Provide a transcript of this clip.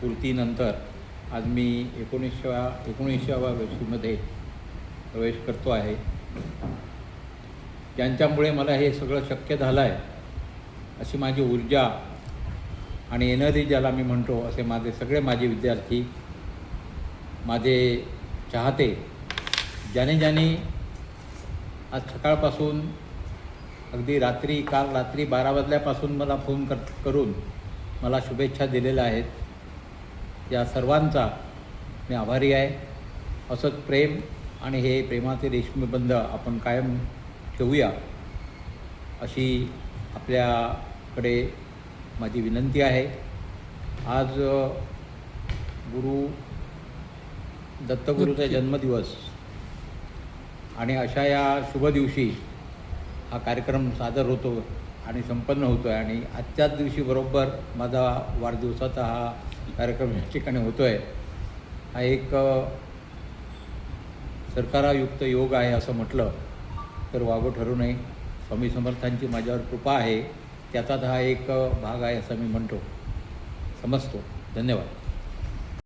पूर्तीनंतर आज मी 19व्या वर्षीमध्ये प्रवेश करतो आहे. ज्यांच्यामुळे मला हे सगळं शक्य झालं आहे अशी माझी ऊर्जा आणि एनर्जी ज्याला मी म्हणतो असे माझे विद्यार्थी, माझे चाहते, ज्याने आज सकाळपासून अगदी काल रात्री 12 वाजल्यापासून मला फोन करून मला शुभेच्छा दिलेल्या आहेत, या सर्वांचा मी आभारी आहे. असंच प्रेम आणि हे प्रेमाचे रेशमी बंध आपण कायम ठेवूया अशी आपल्याकडे माझी विनंती आहे. आज दत्तगुरूचा जन्मदिवस आणि अशा या शुभ दिवशी हा कार्यक्रम सादर होतो आणि संपन्न होतो आहे आणि आजच्याच दिवशी बरोबर माझा वाढदिवसाचा हा कार्यक्रम या ठिकाणी होतो आहे. हा एक सरकारायुक्त योग आहे असं म्हटलं तर वावगं ठरू नये. स्वामी समर्थांची माझ्यावर कृपा आहे, त्याचाच हा एक भाग आहे असं मी समजतो. धन्यवाद.